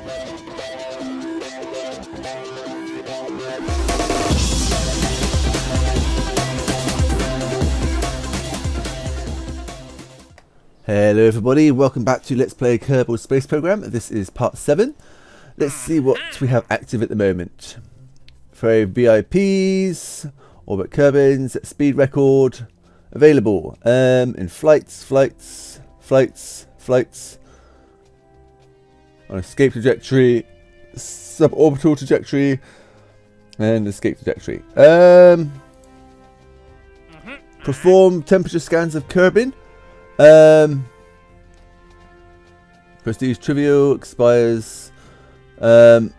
Hello everybody, welcome back to Let's Play Kerbal Space Program. This is part 7. Let's see what we have active at the moment. For VIPs, orbit Kerbins, speed record, available in flights, on escape trajectory, suborbital trajectory, and escape trajectory. Perform temperature scans of Kerbin. Prestige Trivial expires on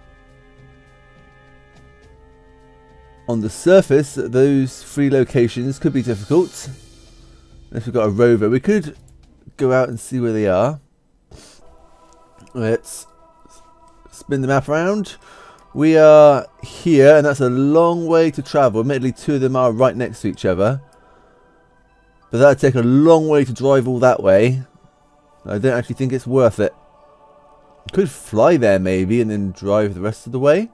the surface. Those 3 locations could be difficult if we've got a rover. We could go out and see where they are. Let's spin the map around. We are here, and that's a long way to travel. Admittedly, 2 of them are right next to each other. But that would take a long way to drive all that way. I don't actually think it's worth it. Could fly there maybe and then drive the rest of the way.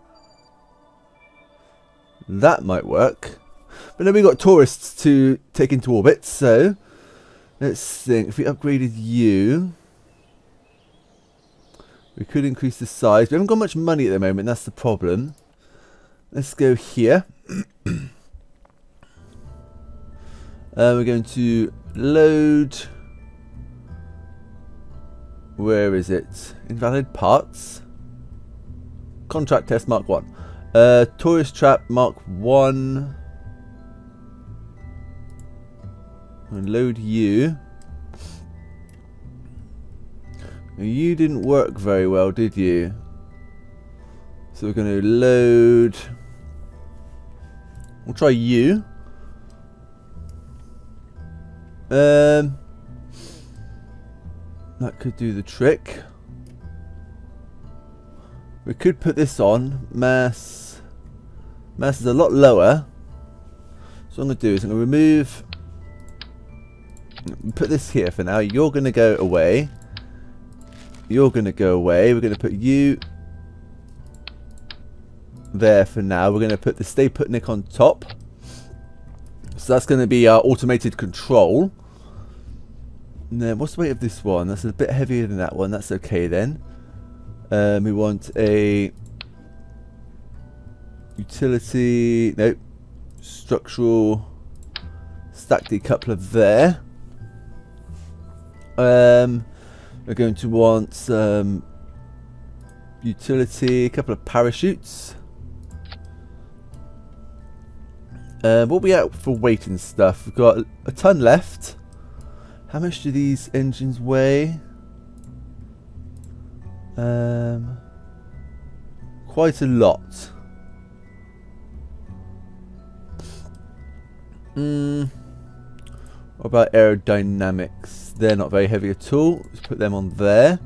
That might work. But then we've got tourists to take into orbit, so let's think. If we upgraded you, we could increase the size. We haven't got much money at the moment, that's the problem. Let's go here. We're going to load. Where is it? Invalid parts. Contract test Mark 1. Tourist trap Mark 1. And load you. You didn't work very well, did you? So we're going to load. We'll try you. That could do the trick. We could put this on. Mass is a lot lower. So what I'm going to do is I'm going to remove. Put this here for now. You're going to go away. You're going to go away. We're going to put you there for now. We're going to put the Stay Put Nick on top. So that's going to be our automated control. And then what's the weight of this one? That's a bit heavier than that one. That's okay then. We want a utility. Nope. Structural stack decoupler there. We're going to want some utility, a couple of parachutes. We'll be out for weight and stuff. We've got a ton left. How much do these engines weigh? Quite a lot. What about aerodynamics? They're not very heavy at all. Let's put them on there.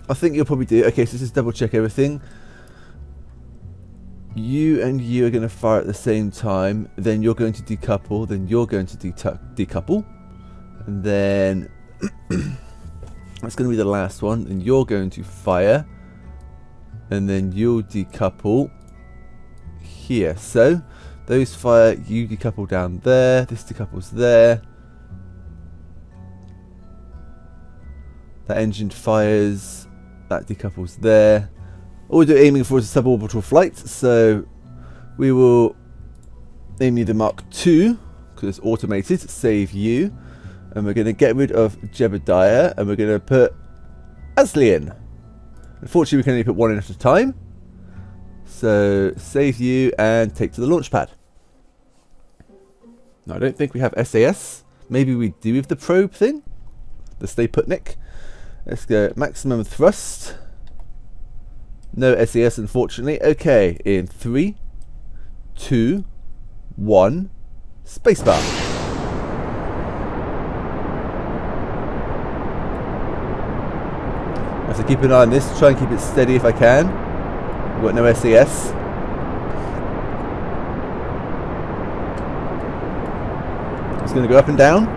I think you'll probably do. Okay, so just double check everything. You and you are going to fire at the same time. Then you're going to decouple. Then you're going to decouple. And then that's going to be the last one. And you're going to fire. And then you'll decouple here. So those fire. You decouple down there. This decouples there. That engine fires. That decouples there. All we're aiming for is a suborbital flight, so we will aim you the Mark II because it's automated. Save you, and we're going to get rid of Jebediah, and we're going to put Asley in. Unfortunately, we can only put one in at a time. So save you and take to the launch pad. Now, I don't think we have SAS. Maybe we do with the probe thing, the Stay Put Nick. Let's go maximum thrust. No SAS, unfortunately. Okay, in 3, 2, 1, spacebar. I have to keep an eye on this, try and keep it steady if I can. We've got no SAS. It's going to go up and down.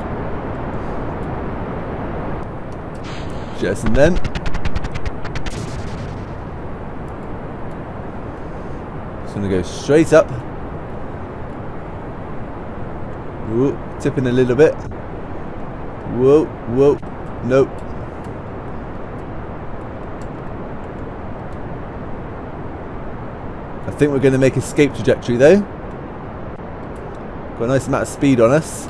Jettison them. Just gonna go straight up. Whoa, tipping a little bit. Whoa, whoa, nope. I think we're going to make escape trajectory though. Got a nice amount of speed on us.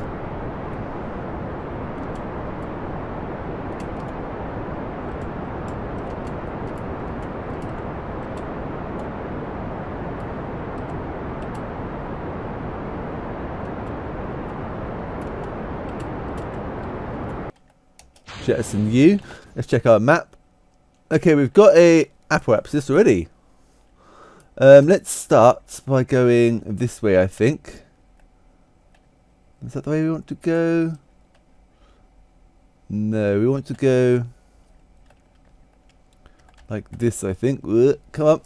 Jettison you. Let's check our map. Okay, we've got a apoapsis already. Let's start by going this way, I think. Is that the way we want to go? No, we want to go like this, I think. Come on.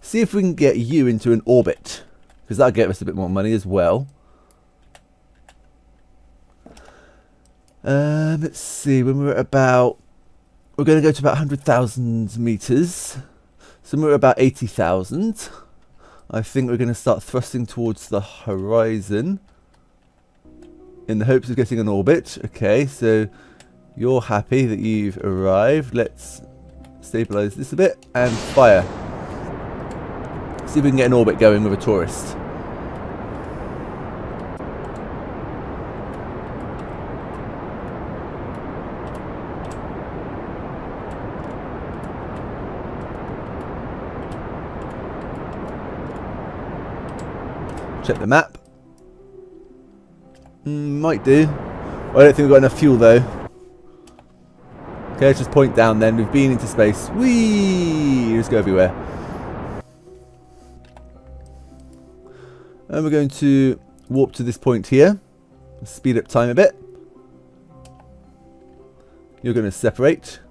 See if we can get you into an orbit, because that'll get us a bit more money as well. Let's see, when we're about... We're going to go to about 100,000 meters. So we're at about 80,000. I think we're going to start thrusting towards the horizon in the hopes of getting an orbit. Okay, so you're happy that you've arrived. Let's stabilize this a bit and fire. See if we can get an orbit going with a tourist. Check the map. Might do. I don't think we've got enough fuel though. Okay, let's just point down then. We've been into space. Whee! Just go everywhere. And we're going to warp to this point here. Speed up time a bit. You're going to separate.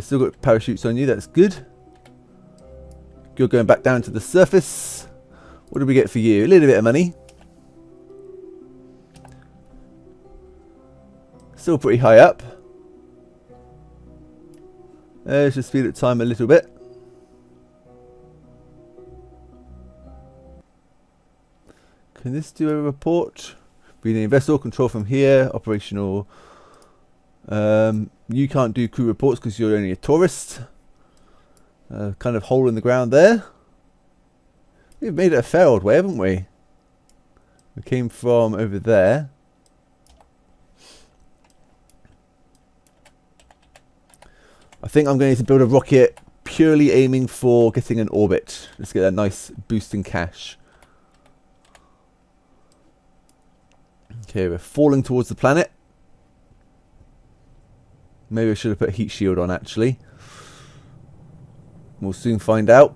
Still got parachutes on you, that's good. You're going back down to the surface. What did we get for you? A little bit of money. Still pretty high up. Let's just speed up time a little bit. Can this do a report? Breathing vessel, control from here, operational. You can't do crew reports because you're only a tourist. Kind of hole in the ground there. We've made it a fair old way, haven't we? We came from over there. I think I'm going to build a rocket purely aiming for getting an orbit. Let's get that nice boost in cash. Okay, we're falling towards the planet. Maybe I should have put a heat shield on actually. We'll soon find out.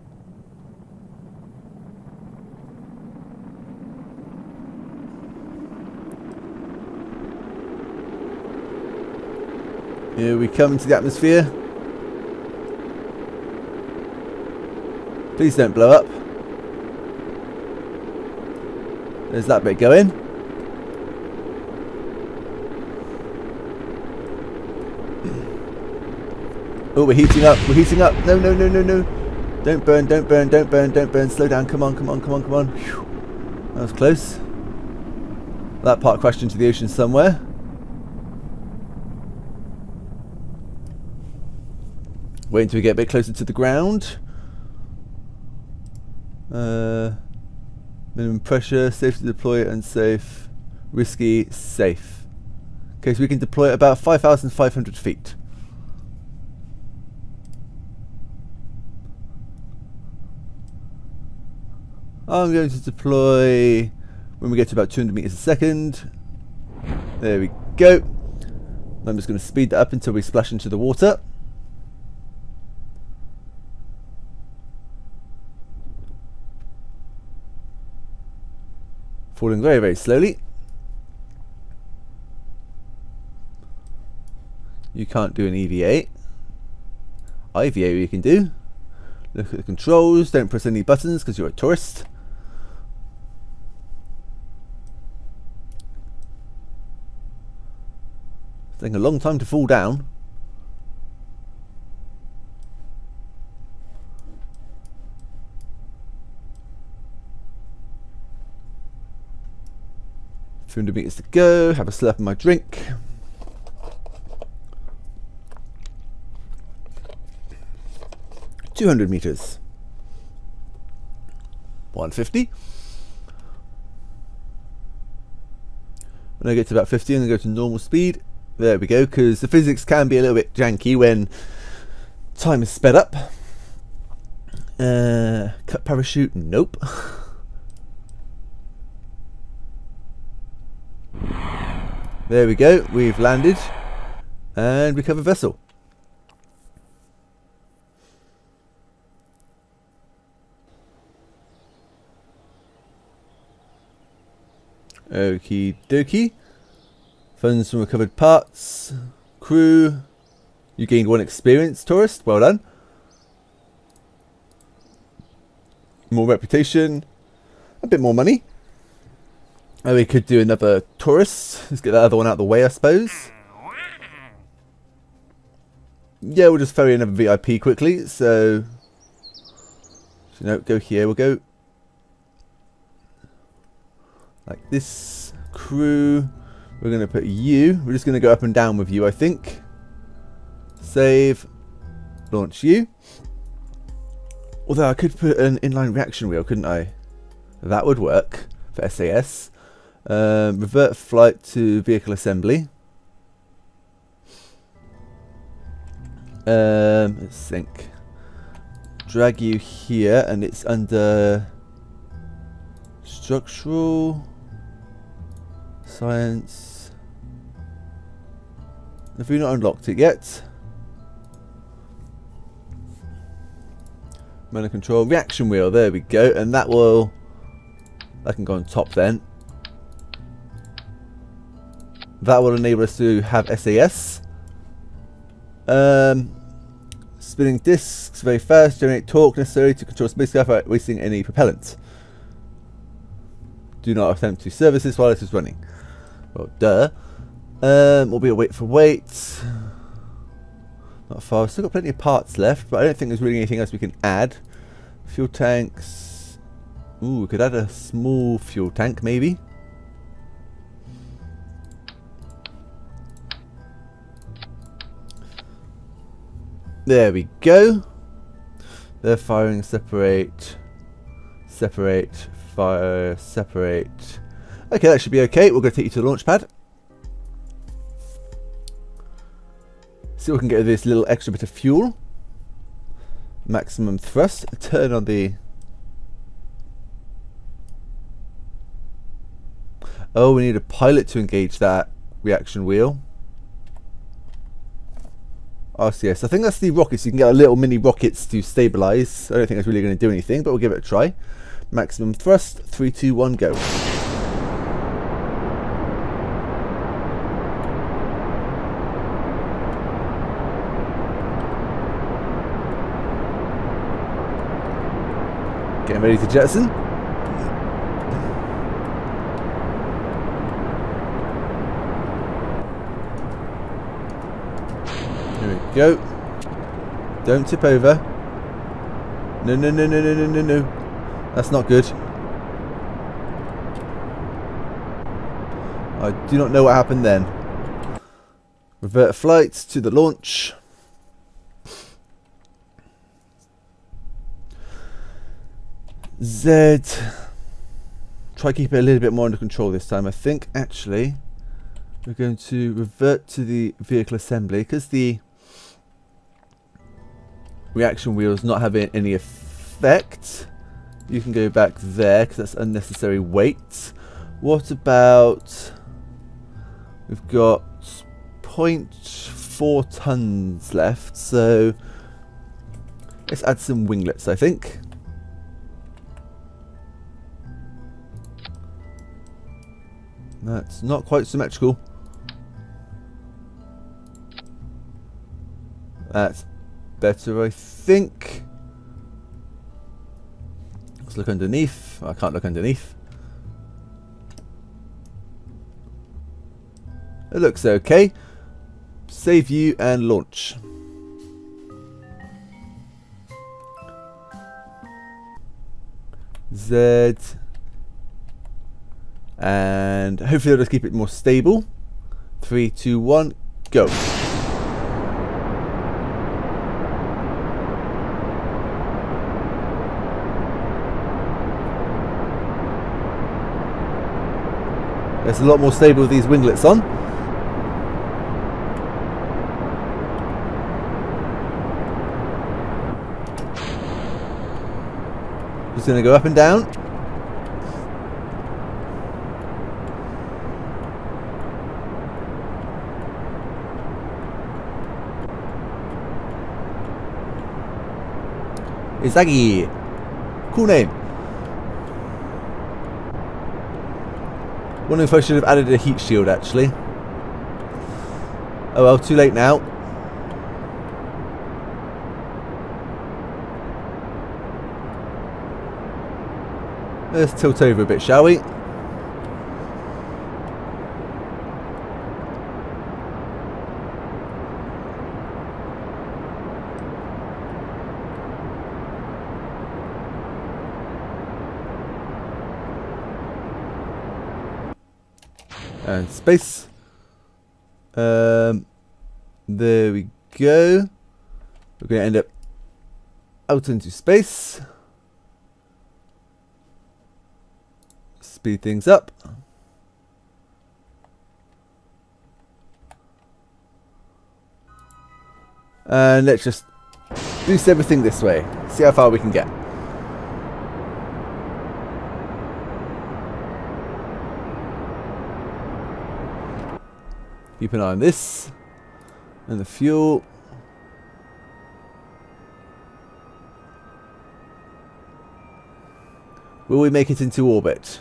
Here we come into the atmosphere. Please don't blow up. There's that bit going. Oh, we're heating up. We're heating up. No, no, no, no, no. Don't burn, don't burn, don't burn, don't burn. Slow down. Come on, come on, come on, come on. Whew. That was close. That part crashed into the ocean somewhere. Wait until we get a bit closer to the ground. Minimum pressure, safe to deploy, unsafe, risky, safe. Okay, so we can deploy at about 5,500 feet. I'm going to deploy when we get to about 200 meters a second. There we go. I'm just going to speed that up until we splash into the water. Falling very, very slowly. You can't do an EVA. IVA you can do. Look at the controls. Don't press any buttons because you're a tourist. taking a long time to fall down. $300 to go. Have a slurp of my drink. $200. 150. When I get to about 50, I'm going to go to normal speed. There we go, because the physics can be a little bit janky when time is sped up. Cut parachute, nope. There we go, we've landed and recover vessel. Okie dokie. Funds from recovered parts. Crew. You gained 1 experience, tourist. Well done. More reputation. A bit more money. Oh, we could do another tourist. Let's get that other one out of the way, I suppose. Yeah, we'll just ferry another VIP quickly. So, no, go here. We'll go like this. Crew. We're going to put you. We're just going to go up and down with you, I think. Save. Launch you. Although I could put an inline reaction wheel, couldn't I? That would work for SAS. Revert flight to vehicle assembly. Let's think. Drag you here, and it's under structural science. Have we not unlocked it yet? Manual control reaction wheel. There we go, and that can go on top then. That will enable us to have SAS. Spinning discs very fast, generate torque necessary to control spacecraft without wasting any propellant. Do not attempt to service this while it is running. Well, duh. We'll be a wait for weight. Not far. We've still got plenty of parts left, but I don't think there's really anything else we can add. Fuel tanks. Ooh, we could add a small fuel tank, maybe. There we go. They're firing separate, fire, separate. Okay, that should be okay. We're going to take you to the launch pad. See what we can get with this little extra bit of fuel. Maximum thrust. Turn on the... Oh, we need a pilot to engage that reaction wheel. RCS. I think that's the rockets. You can get a little mini rockets to stabilize. I don't think that's really going to do anything, but we'll give it a try. Maximum thrust. 3, 2, 1, go. Getting ready to jettison. There we go. Don't tip over. No, no, no, no, no, no, no, no. That's not good. I do not know what happened then. Revert flights to the launch. Z. Try to keep it a little bit more under control this time. I think actually we're going to revert to the vehicle assembly because the reaction wheel is not having any effect. You can go back there because that's unnecessary weight. What about, we've got 0.4 tons left, so let's add some winglets, I think. That's not quite symmetrical. That's better, I think. Let's look underneath. I can't look underneath. It looks okay. save view and launch. Z. And hopefully I'll just keep it more stable. 3, 2, 1, go. It's a lot more stable with these winglets on. Just going to go up and down. Izagi. Cool name. Wondering if I should have added a heat shield actually. Oh well, too late now. Let's tilt over a bit, shall we? And space. There we go. We're going to end up out into space. Speed things up. And let's just boost everything this way. See how far we can get. Keep an eye on this. And the fuel. Will we make it into orbit?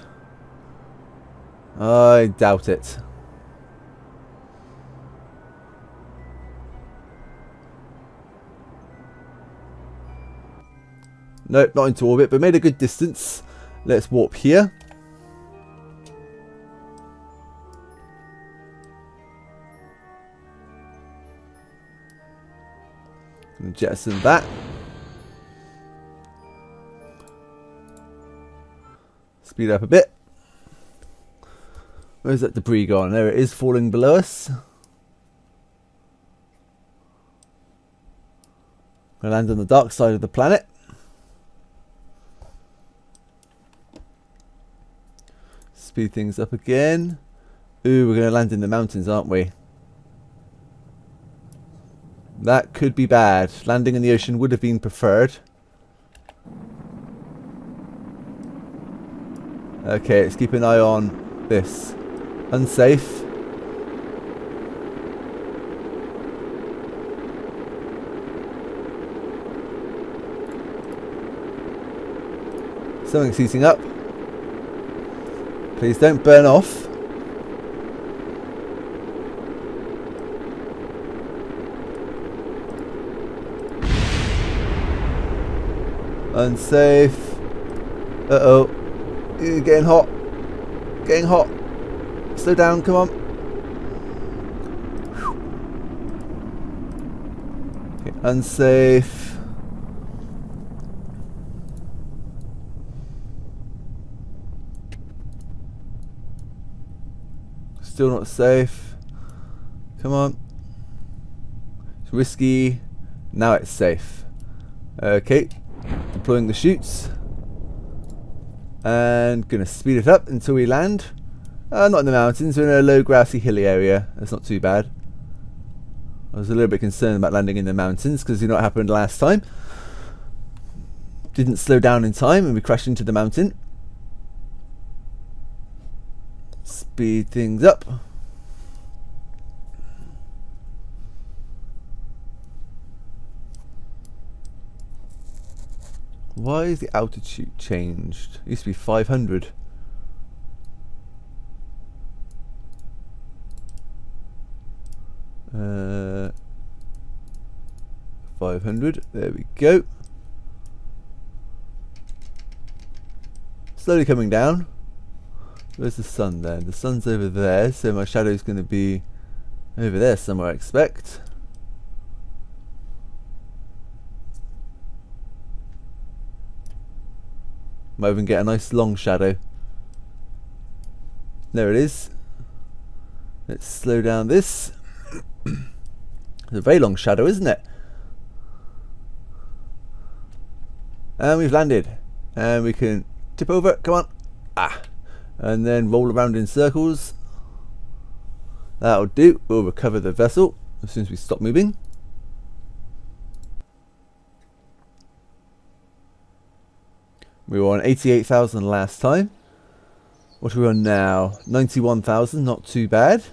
I doubt it. Nope, not into orbit, but made a good distance. Let's warp here. And jettison that. Speed up a bit. Where's that debris gone? There it is, falling below us. We'll land on the dark side of the planet. Speed things up again. Ooh, we're going to land in the mountains, aren't we? That could be bad. Landing in the ocean would have been preferred. Okay, let's keep an eye on this. Unsafe. Something's heating up. Please don't burn off. Unsafe. Uh-oh. Getting hot. Getting hot. Slow down, come on. Okay, unsafe. Still not safe. Come on. It's risky. Now it's safe. Okay. Deploying the chutes. And gonna speed it up until we land. Not in the mountains, we're in a low grassy hilly area. That's not too bad. I was a little bit concerned about landing in the mountains because you know what happened last time. Didn't slow down in time and we crashed into the mountain. Speed things up. Why is the altitude changed? It used to be 500. Uh, 500. There we go. Slowly coming down. Where's the sun then? The sun's over there, so my shadow's going to be Over there somewhere, I expect. Might even get a nice long shadow. There it is. Let's slow down this. It's a very long shadow, isn't it? And we've landed. And we can tip over. Come on. Ah. And then roll around in circles. That'll do. We'll recover the vessel as soon as we stop moving. We were on 88,000 last time. What are we on now? 91,000, not too bad.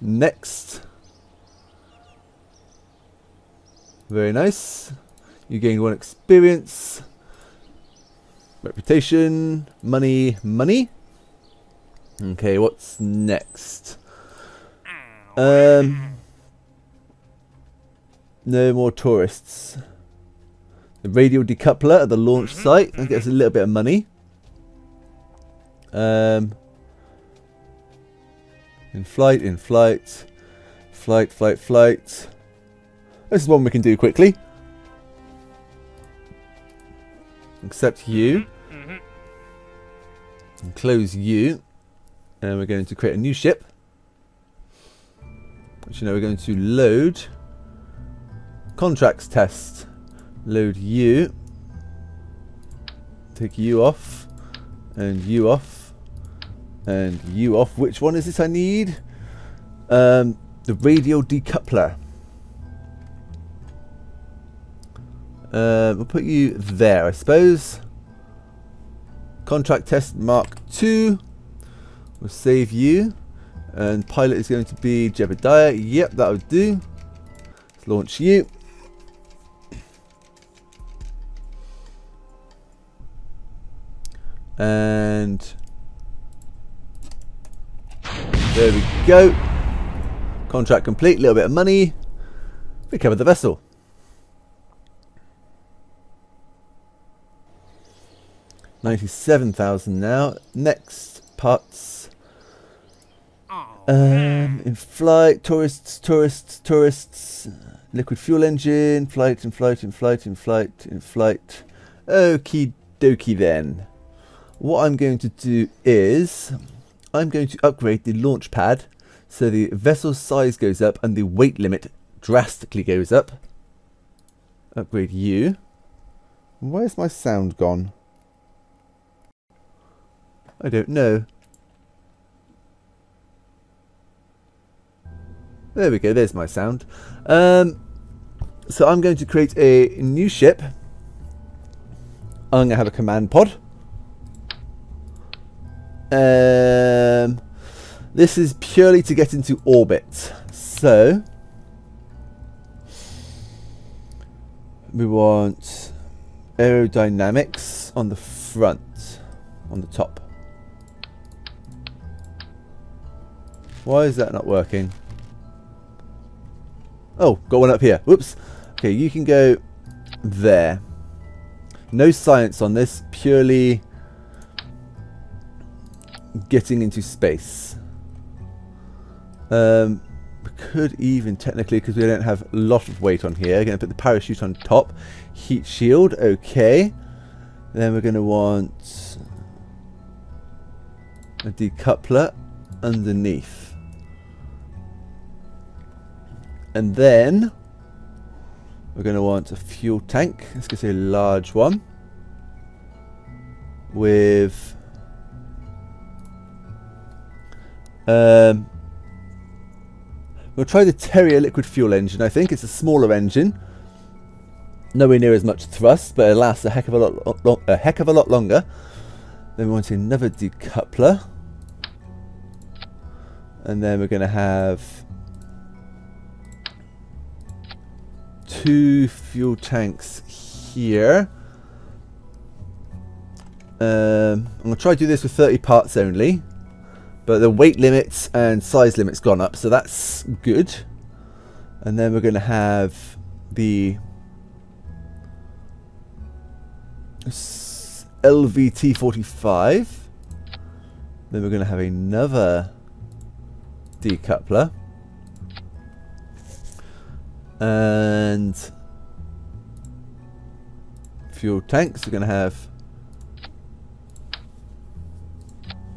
Next. Very nice. You gain 1 experience. Reputation. Money. Money. Okay, what's next? No more tourists. The radial decoupler at the launch site. That gets a little bit of money. In flight, in flight. Flight, flight, flight. This is one we can do quickly. Accept you. And close you. And we're going to create a new ship. Which, you know, we're going to load. Contracts test. Load you. Take you off. And you off. And you off. Which one is this I need? The radial decoupler. We'll put you there, I suppose. Contract test Mark II. We'll save you. And pilot is going to be Jebediah. Yep, that'll do. Let's launch you. And there we go. Contract complete. A little bit of money. We covered the vessel. $97,000 now. Next parts. In flight, tourists, tourists, tourists. Liquid fuel engine. Flight, in flight, in flight, in flight, in flight. Okie dokie then. What I'm going to do is I'm going to upgrade the launch pad so the vessel's size goes up and the weight limit drastically goes up. Upgrade you. Where's my sound gone? I don't know. There we go, there's my sound. So I'm going to create a new ship. I'm going to have a command pod. This is purely to get into orbit. So we want aerodynamics on the front, on the top. Why is that not working? Oh, got one up here. Whoops. Okay, you can go there. No science on this, purely getting into space. We could even technically, because we don't have a lot of weight on here, going to put the parachute on top. Heat shield, okay. Then we're going to want a decoupler underneath. And then we're going to want a fuel tank. Let's go say a large one with we'll try the Terrier liquid fuel engine. I think it's a smaller engine, nowhere near as much thrust, but it lasts a heck of a lot longer. Then we want another decoupler, and then we're going to have 2 fuel tanks here. I'm going to try to do this with 30 parts only, but the weight limits and size limits gone up, so that's good. And then we're going to have the LVT-45. Then we're going to have another decoupler. And fuel tanks, we're going to have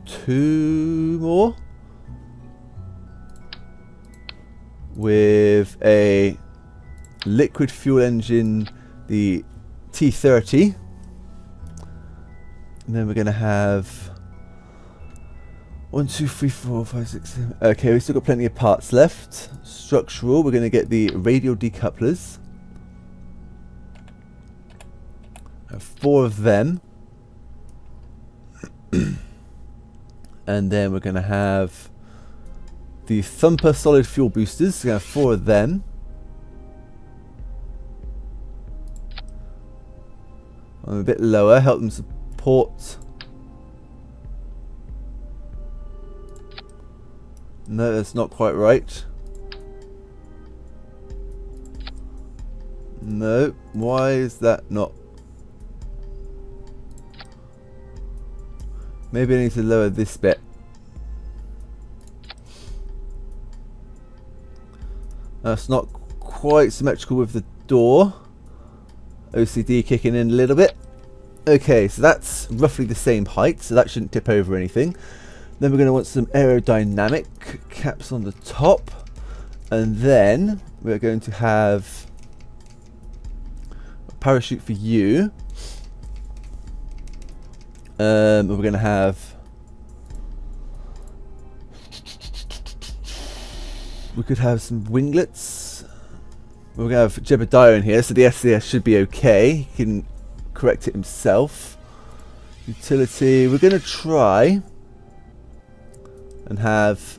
2 more with a liquid fuel engine, the T30, and then we're going to have 1, 2, 3, 4, 5, 6, 7. Okay, we've still got plenty of parts left. Structural, we're going to get the radial decouplers. 4 of them. And then we're going to have the thumper solid fuel boosters. We're going to have 4 of them. I'm a bit lower, help them support. No, that's not quite right. No, why is that not? Maybe I need to lower this bit. That's not quite symmetrical with the door. OCD kicking in a little bit. Okay, so that's roughly the same height, so that shouldn't tip over anything. Then we're going to want some aerodynamic caps on the top. And then we're going to have a parachute for you. We're going to have... We could have some winglets. We're going to have Jebediah in here, so the SDS should be okay. He can correct it himself. Utility. We're going to try and have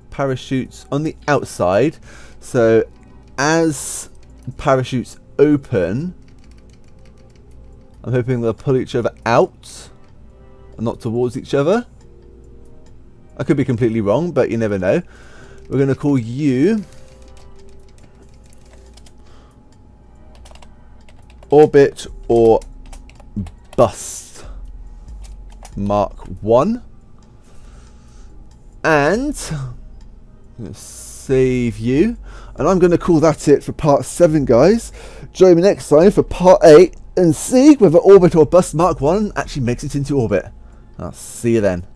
parachutes on the outside. So as parachutes open, I'm hoping they'll pull each other out and not towards each other. I could be completely wrong, but you never know. We're going to call you Orbit or Bust Mark 1. And I'm going to save you. And I'm going to call that it for part 7, guys. Join me next time for part 8 and see whether Orbit or Bust Mark 1 actually makes it into orbit. I'll see you then.